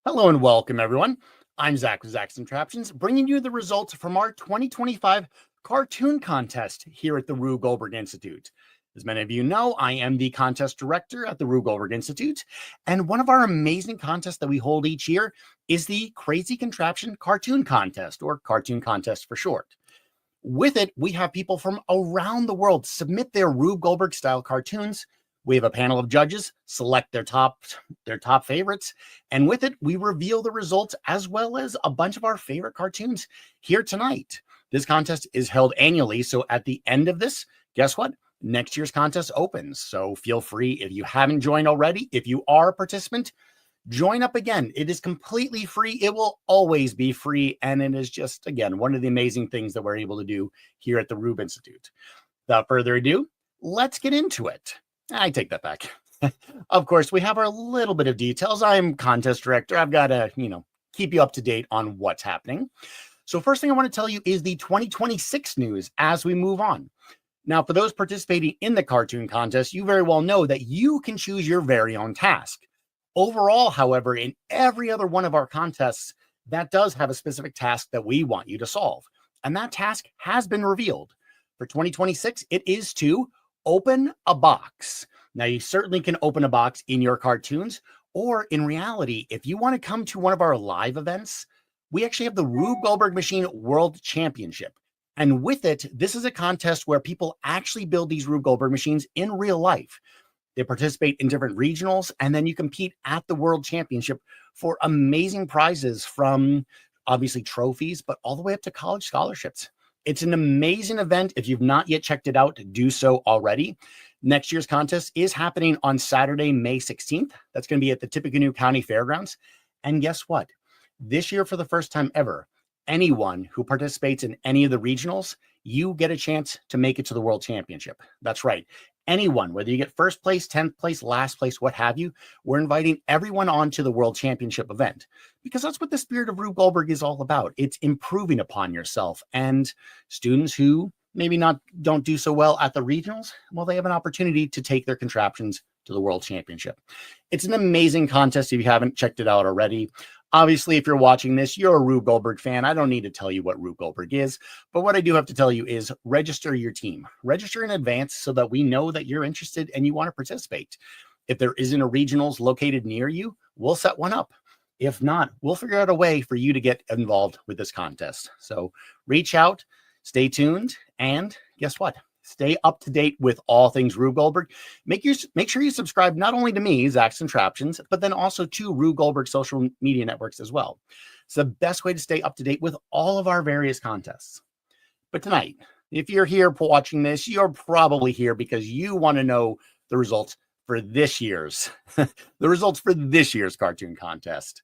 Hello and welcome, everyone. I'm Zach with Zach's Contraptions, bringing you the results from our 2025 cartoon contest here at the Rube Goldberg Institute. As many of you know, I am the contest director at the Rube Goldberg Institute, and one of our amazing contests that we hold each year is the Crazy Contraption Cartoon Contest, or Cartoon Contest for short. With it, we have people from around the world submit their Rube Goldberg style cartoons. We have a panel of judges select their top favorites, and with it, we reveal the results as well as a bunch of our favorite cartoons here tonight. This contest is held annually, so at the end of this, guess what? Next year's contest opens. So feel free, if you haven't joined already, if you are a participant, join up again. It is completely free. It will always be free, and it is just, again, one of the amazing things that we're able to do here at the Rube Institute. Without further ado, let's get into it. I take that back. Of course, we have our little bit of details. I'm contest director. I've got to, keep you up to date on what's happening. So first thing I want to tell you is the 2026 news as we move on. Now, for those participating in the cartoon contest, you very well know that you can choose your very own task. Overall, however, in every other one of our contests, that does have a specific task that we want you to solve. And that task has been revealed. For 2026, it is to open a box. Now, you certainly can open a box in your cartoons, or in reality, if you want to come to one of our live events, we actually have the Rube Goldberg Machine World Championship. And with it, this is a contest where people actually build these Rube Goldberg machines in real life. They participate in different regionals, and then you compete at the World Championship for amazing prizes, from obviously trophies, but all the way up to college scholarships. It's an amazing event. If you've not yet checked it out, do so already. Next year's contest is happening on Saturday, May 16th. That's going to be at the Tippecanoe County Fairgrounds. And guess what? This year, for the first time ever, anyone who participates in any of the regionals, you get a chance to make it to the World Championship. That's right. Anyone, whether you get first place, 10th place, last place, what have you, we're inviting everyone on to the World Championship event, because that's what the spirit of Rube Goldberg is all about. It's improving upon yourself. And students who maybe don't do so well at the regionals, well, they have an opportunity to take their contraptions to the World Championship. It's an amazing contest if you haven't checked it out already. Obviously, if you're watching this, you're a Rube Goldberg fan. I don't need to tell you what Rube Goldberg is, but what I do have to tell you is register your team. Register in advance so that we know that you're interested and you want to participate. If there isn't a regionals located near you, we'll set one up. If not, we'll figure out a way for you to get involved with this contest. So reach out, stay tuned, and guess what? Stay up to date with all things Rube Goldberg. Make sure you subscribe not only to me, Zach's Contraptions, but then also to Rube Goldberg social media networks as well. It's the best way to stay up to date with all of our various contests. But tonight, if you're here watching this, you're probably here because you want to know the results for this year's cartoon contest.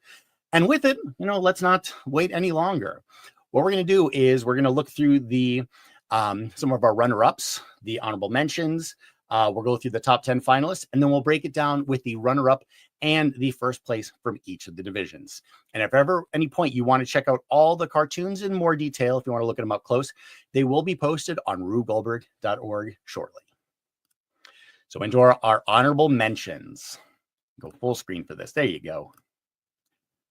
And with it, let's not wait any longer. What we're going to do is we're going to look through some of our runner-ups, the honorable mentions. We'll go through the top 10 finalists, and then we'll break it down with the runner-up and the first place from each of the divisions. And if ever any point you want to check out all the cartoons in more detail, if you want to look at them up close, they will be posted on rubegoldberg.org shortly. So into our honorable mentions. Go full screen for this. There you go.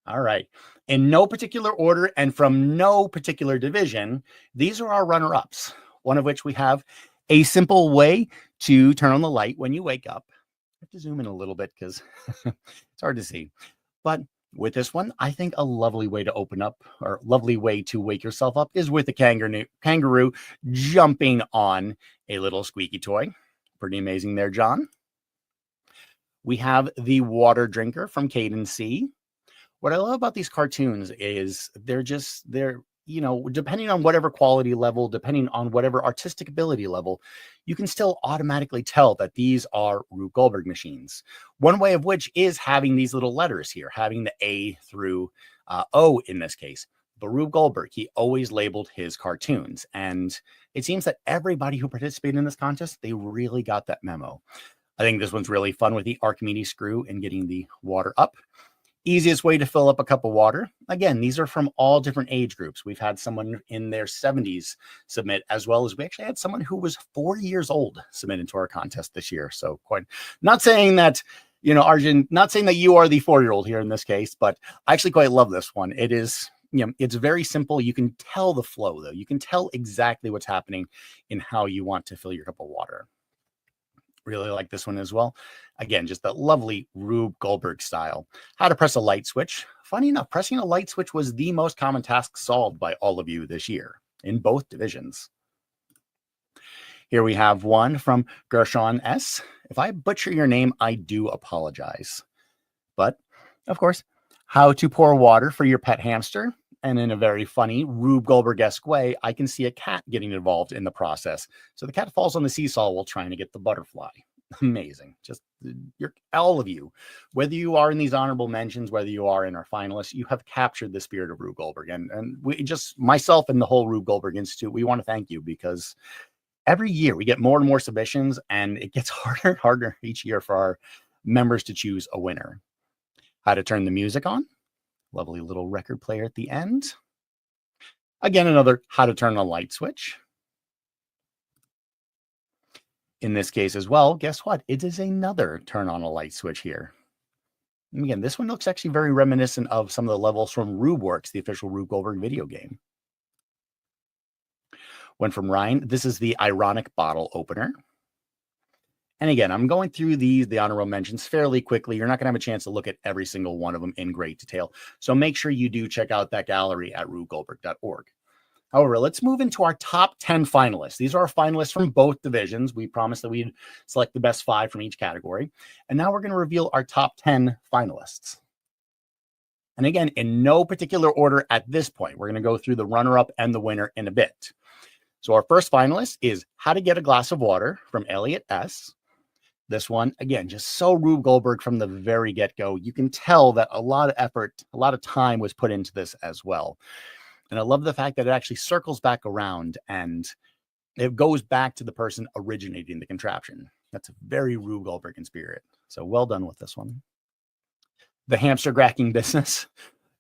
All right. In no particular order and from no particular division, these are our runner-ups, one of which we have a simple way to turn on the light when you wake up. I have to zoom in a little bit because it's hard to see. But with this one, I think a lovely way to open up, or lovely way to wake yourself up, is with the kangaroo jumping on a little squeaky toy. Pretty amazing there, John. We have the water drinker from Caden C. What I love about these cartoons is they're depending on whatever quality level, depending on whatever artistic ability level, you can still automatically tell that these are Rube Goldberg machines. One way of which is having these little letters here, having the A through O in this case. But Rube Goldberg, he always labeled his cartoons. And it seems that everybody who participated in this contest, they really got that memo. I think this one's really fun with the Archimedes screw and getting the water up. Easiest way to fill up a cup of water. Again, these are from all different age groups. We've had someone in their 70s submit, as well as we actually had someone who was 4 years old submit into our contest this year. So not saying that You know, Arjun, not saying that you are the 4-year-old here in this case, but I actually quite love this one. It is, you know, it's very simple. You can tell the flow, though. You can tell exactly what's happening in how you want to fill your cup of water. Really like this one as well. Again, just that lovely Rube Goldberg style. How to press a light switch. Funny enough, pressing a light switch was the most common task solved by all of you this year in both divisions. Here we have one from Gershon S. If I butcher your name, I do apologize. But, of course, how to pour water for your pet hamster. And in a very funny Rube Goldberg-esque way, I can see a cat getting involved in the process. So the cat falls on the seesaw while trying to get the butterfly. Amazing. Just all of you, whether you are in these honorable mentions, whether you are in our finalists, you have captured the spirit of Rube Goldberg. And we just, myself and the whole Rube Goldberg Institute, we want to thank you because every year we get more and more submissions, and it gets harder and harder each year for our members to choose a winner. How to turn the music on. Lovely little record player at the end. Again, another how to turn a light switch. In this case as well, guess what? It is another turn on a light switch here. And again, this one looks actually very reminiscent of some of the levels from RubeWorks, the official Rube Goldberg video game. One from Ryan. This is the ironic bottle opener. And again, I'm going through the honorable mentions fairly quickly. You're not going to have a chance to look at every single one of them in great detail. So make sure you do check out that gallery at rubegoldberg.org. However, let's move into our top 10 finalists. These are our finalists from both divisions. We promised that we'd select the best 5 from each category. And now we're going to reveal our top 10 finalists. And again, in no particular order at this point. We're going to go through the runner-up and the winner in a bit. So our first finalist is How to Get a Glass of Water from Elliot S. This one, again, just so Rube Goldberg from the very get-go. You can tell that a lot of effort, a lot of time was put into this as well. And I love the fact that it actually circles back around and it goes back to the person originating the contraption. That's a very Rube Goldberg in spirit. So well done with this one. The hamster gracking business.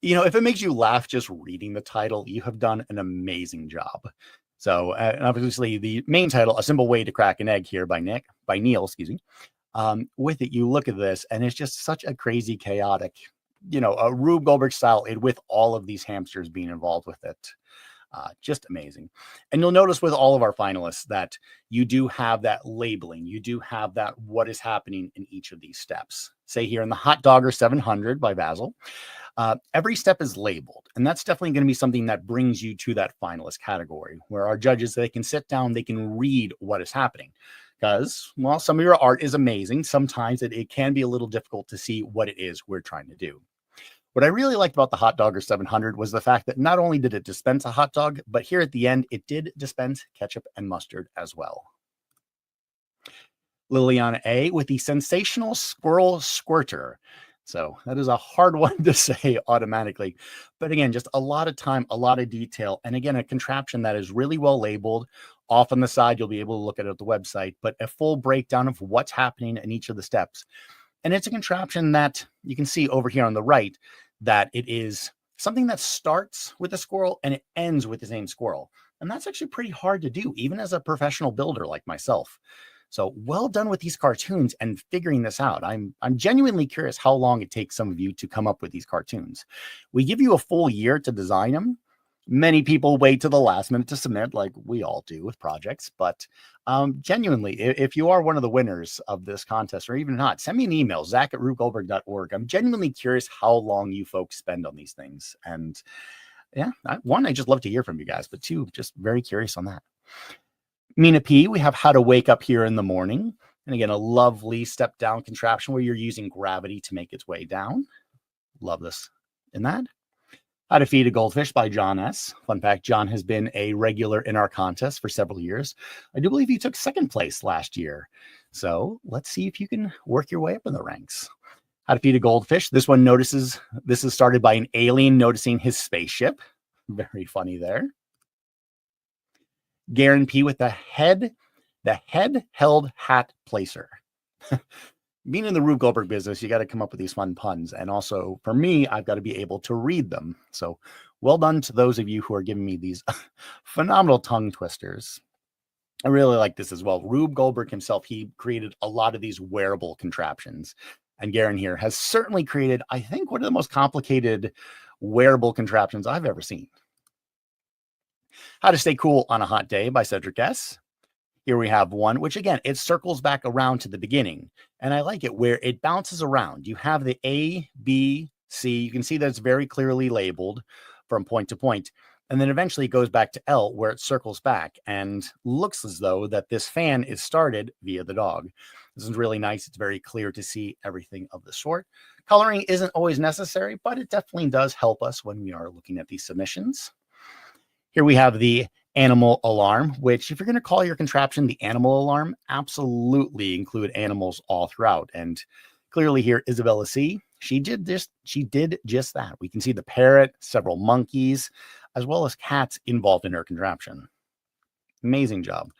You know, if it makes you laugh just reading the title, you have done an amazing job. So obviously the main title, A Simple Way to Crack an Egg here by Neil, excuse me. With it, you look at this and it's just such a crazy, chaotic, you know, a Rube Goldberg style with all of these hamsters being involved with it. Just amazing. And you'll notice with all of our finalists that you do have that labeling. You do have that what is happening in each of these steps. Say here in the Hot Dogger 700 by Basil, every step is labeled. And that's definitely going to be something that brings you to that finalist category where our judges, they can sit down, they can read what is happening. Because, well, some of your art is amazing. Sometimes it can be a little difficult to see what it is we're trying to do. What I really liked about the Hot Dogger 700 was the fact that not only did it dispense a hot dog, but here at the end, it did dispense ketchup and mustard as well. Liliana A with the Sensational Squirrel Squirter. So that is a hard one to say automatically. But again, just a lot of time, a lot of detail. And again, a contraption that is really well labeled. Off on the side, you'll be able to look at it at the website, but a full breakdown of what's happening in each of the steps. And it's a contraption that you can see over here on the right, that it is something that starts with a squirrel and it ends with the same squirrel. And that's actually pretty hard to do, even as a professional builder like myself. So well done with these cartoons and figuring this out. I'm genuinely curious how long it takes some of you to come up with these cartoons. We give you a full year to design them. Many people wait to the last minute to submit, like we all do with projects. But genuinely, if you are one of the winners of this contest, or even not, send me an email, zach@rubegoldberg.org. I'm genuinely curious how long you folks spend on these things. And yeah, one, I just love to hear from you guys, but two, just very curious on that. Mina P, we have How to Wake Up Here in the Morning. And again, a lovely step down contraption where you're using gravity to make its way down. Love this in that. How to Feed a Goldfish by John S. Fun fact, John has been a regular in our contest for several years. I do believe he took second place last year. So let's see if you can work your way up in the ranks. How to Feed a Goldfish. This one notices, this is started by an alien noticing his spaceship. Very funny there. Garen P with the head held hat placer. Being in the Rube Goldberg business, you got to come up with these fun puns. And also for me, I've got to be able to read them. So well done to those of you who are giving me these phenomenal tongue twisters. I really like this as well. Rube Goldberg himself, he created a lot of these wearable contraptions. And Garen here has certainly created, I think, one of the most complicated wearable contraptions I've ever seen. How to Stay Cool on a Hot Day by Cedric S. Here we have one, which again, it circles back around to the beginning. And I like it where it bounces around. You have the A, B, C. You can see that it's very clearly labeled from point to point. And then eventually it goes back to L where it circles back and looks as though that this fan is started via the dog. This is really nice. It's very clear to see everything of the sort. Coloring isn't always necessary, but it definitely does help us when we are looking at these submissions. Here we have the animal alarm, which if you're going to call your contraption the animal alarm, absolutely include animals all throughout. And clearly here, Isabella C, she did just that. We can see the parrot, several monkeys, as well as cats involved in her contraption. Amazing job.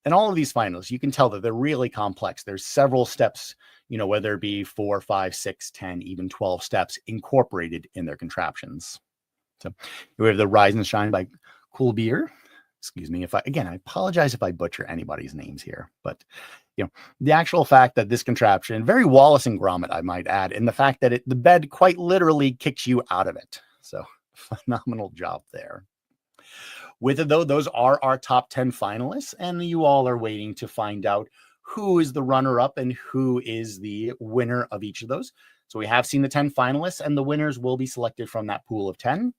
And all of these finals, you can tell that they're really complex. There's several steps, whether it be 4, 5, 6, 10, even 12 steps incorporated in their contraptions. So we have the Rise and Shine by Cool Beer. Excuse me I apologize if I butcher anybody's names here, but the actual fact that this contraption, very Wallace and Gromit, I might add, and the fact that the bed quite literally kicks you out of it. So phenomenal job there. With it though, those are our top 10 finalists, and you all are waiting to find out who is the runner-up and who is the winner of each of those. So we have seen the 10 finalists, and the winners will be selected from that pool of 10.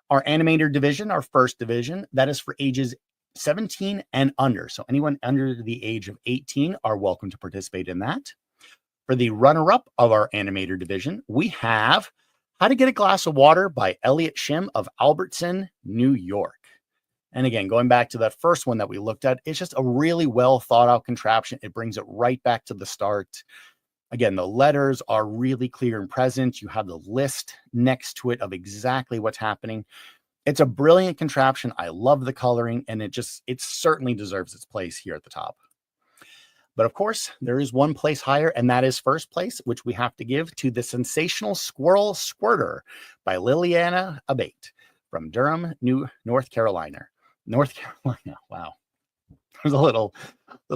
Our animator division, our first division, that is for ages 17 and under. So anyone under the age of 18 are welcome to participate in that. For the runner-up of our animator division, we have How to Get a Glass of Water by Elliot Shim of Albertson, New York. And again, going back to that first one that we looked at, it's just a really well thought out contraption. It brings it right back to the start. Again, the letters are really clear and present. You have the list next to it of exactly what's happening. It's a brilliant contraption. I love the coloring, and it certainly deserves its place here at the top. But of course, there is one place higher, and that is first place, which we have to give to the Sensational Squirrel Squirter by Liliana Abate from Durham, North Carolina. Wow. There's a little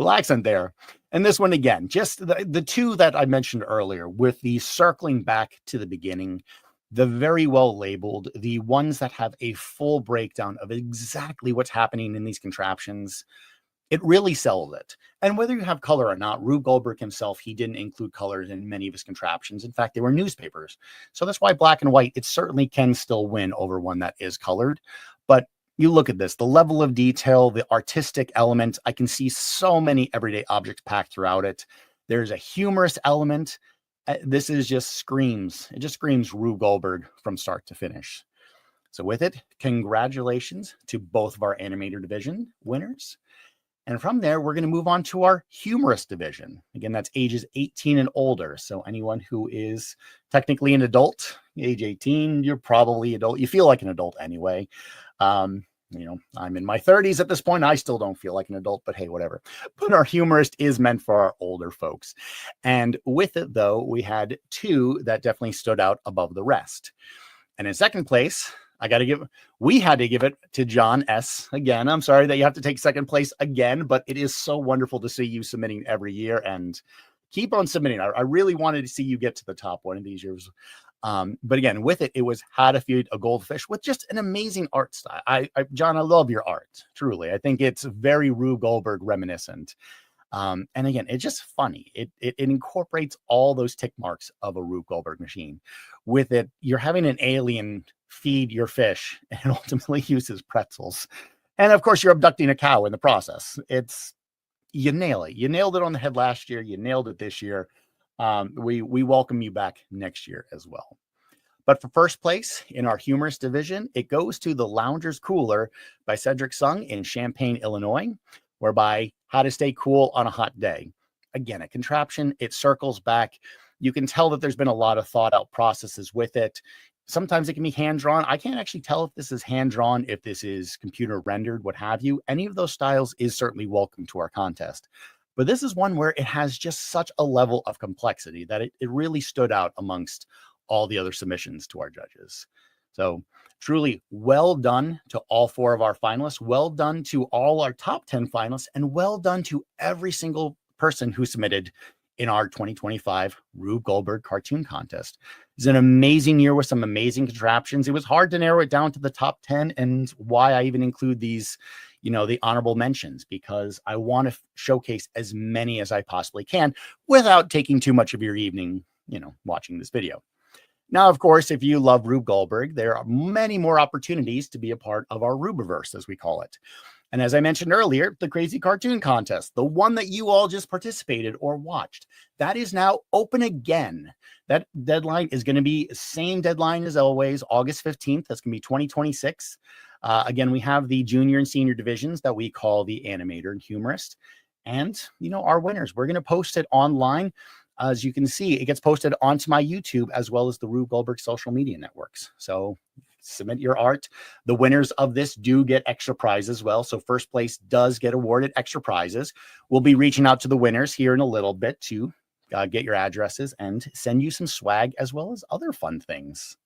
accent there. And this one, again, just the two that I mentioned earlier with the circling back to the beginning, the very well labeled, the ones that have a full breakdown of exactly what's happening in these contraptions. It really sells it. And whether you have color or not, Rube Goldberg himself, he didn't include colors in many of his contraptions. In fact, they were newspapers. So that's why black and white, it certainly can still win over one that is colored. But you look at this, the level of detail, the artistic element, I can see so many everyday objects packed throughout it. There's a humorous element. This is just screams Rube Goldberg from start to finish. So with it, congratulations to both of our animator division winners. And from there, we're going to move on to our humorous division. Again, that's ages 18 and older. So anyone who is technically an adult, age 18, you're probably adult. You feel like an adult anyway. I'm in my 30s at this point. I still don't feel like an adult, but hey, whatever. But our humorist is meant for our older folks. And with it, though, we had two that definitely stood out above the rest. And in second place, we had to give it to John S. Again, I'm sorry that you have to take second place again, but it is so wonderful to see you submitting every year, and keep on submitting. I really wanted to see you get to the top one of these years. But again, with it, it was How to Feed a Goldfish with just an amazing art style. John, I love your art. Truly. I think it's very Rube Goldberg reminiscent. And again, it's just funny. It incorporates all those tick marks of a Rube Goldberg machine. With it, you're having an alien feed your fish and ultimately uses pretzels. And of course, you're abducting a cow in the process. You nail it. You nailed it on the head last year. You nailed it this year. We welcome you back next year as well. But for first place in our humorous division, it goes to The Lounger's Cooler by Cedric Sung in Champaign, Illinois, whereby How to Stay Cool on a Hot Day. Again, a contraption, it circles back. You can tell that there's been a lot of thought out processes with it. Sometimes it can be hand-drawn. I can't actually tell if this is hand-drawn, if this is computer rendered, what have you. Any of those styles is certainly welcome to our contest. But this is one where it has just such a level of complexity that it really stood out amongst all the other submissions to our judges. So truly well done to all four of our finalists. Well done to all our top 10 finalists, and well done to every single person who submitted in our 2025 Rube Goldberg Cartoon Contest. It's an amazing year with some amazing contraptions. It was hard to narrow it down to the top 10, and why I even include these, the honorable mentions, because I want to showcase as many as I possibly can without taking too much of your evening, watching this video. Now, of course, if you love Rube Goldberg, there are many more opportunities to be a part of our Rubiverse, as we call it. And as I mentioned earlier, the Crazy Cartoon Contest, the one that you all just participated or watched, that is now open again. That deadline is going to be the same deadline as always, August 15th. That's going to be 2026. Again, we have the junior and senior divisions that we call the animator and humorist. And, our winners, we're going to post it online. As you can see, it gets posted onto my YouTube as well as the Rube Goldberg social media networks. So submit your art. The winners of this do get extra prizes as well. So first place does get awarded extra prizes. We'll be reaching out to the winners here in a little bit to get your addresses and send you some swag as well as other fun things.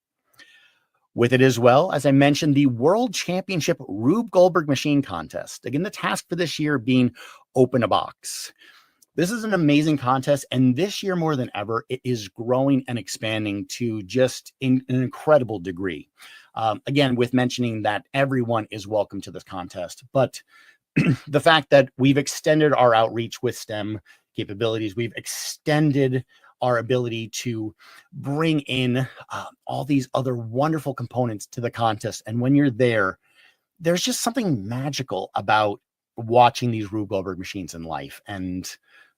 With it as well, as I mentioned, the World Championship Rube Goldberg Machine Contest. Again, the task for this year being open a box. This is an amazing contest, and this year more than ever, it is growing and expanding to just an incredible degree. Again, with mentioning that everyone is welcome to this contest, but the fact that we've extended our outreach with STEM capabilities, we've extended our ability to bring in all these other wonderful components to the contest. And when you're there, there's just something magical about watching these Rube Goldberg machines in life. And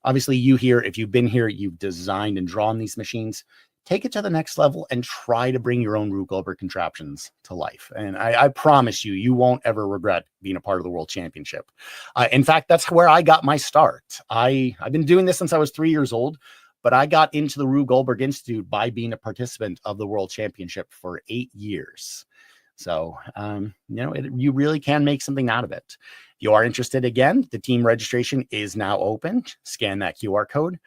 obviously you here, if you've been here, you've designed and drawn these machines, take it to the next level and try to bring your own Rube Goldberg contraptions to life. And I promise you, you won't ever regret being a part of the World Championship. In fact, that's where I got my start. I've been doing this since I was 3 years old, but I got into the Rube Goldberg Institute by being a participant of the World Championship for 8 years. So, you really can make something out of it. If you are interested, again, the team registration is now open. Scan that QR code.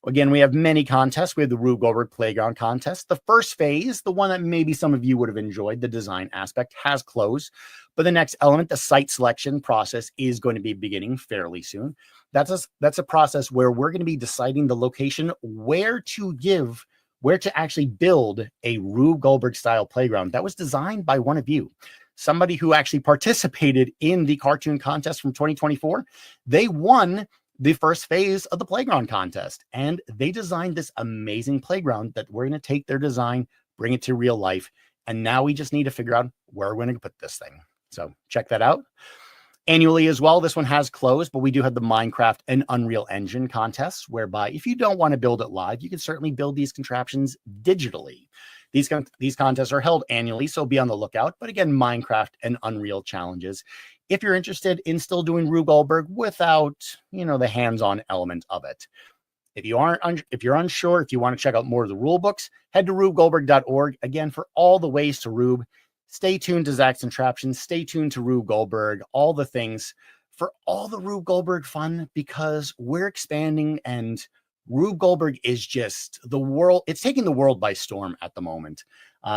Again, we have many contests. We have the Rube Goldberg Playground Contest. The first phase, the one that maybe some of you would have enjoyed, the design aspect, has closed. But the next element, the site selection process, is going to be beginning fairly soon. That's a process where we're going to be deciding the location where to actually build a Rube Goldberg style playground that was designed by one of you, somebody who actually participated in the cartoon contest from 2024. They won the first phase of the playground contest, and they designed this amazing playground that we're going to take their design, bring it to real life. And now we just need to figure out where we're going to put this thing. So check that out. Annually as well, this one has closed, but we do have the Minecraft and Unreal Engine contests, whereby if you don't want to build it live, you can certainly build these contraptions digitally. These contests are held annually, so be on the lookout. But again, Minecraft and Unreal challenges, if you're interested in still doing Rube Goldberg without, the hands-on element of it. If you're unsure, if you want to check out more of the rule books, head to rubegoldberg.org again for all the ways to Rube. Stay tuned to Zach's Contraptions. Stay tuned to Rube Goldberg, all the things for all the Rube Goldberg fun, because we're expanding and Rube Goldberg is just the world. It's taking the world by storm at the moment.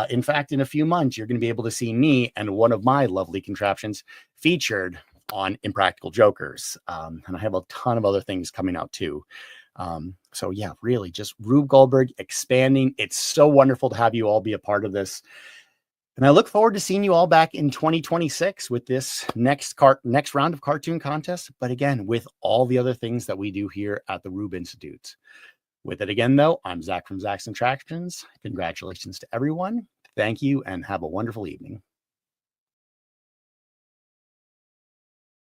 In fact, in a few months, you're going to be able to see me and one of my lovely contraptions featured on Impractical Jokers. And I have a ton of other things coming out too. So yeah, really just Rube Goldberg expanding. It's so wonderful to have you all be a part of this. And I look forward to seeing you all back in 2026 with this next round of cartoon contests. But again, with all the other things that we do here at the Rube Institute. With it again, though, I'm Zach from Zach's Contraptions. Congratulations to everyone. Thank you and have a wonderful evening.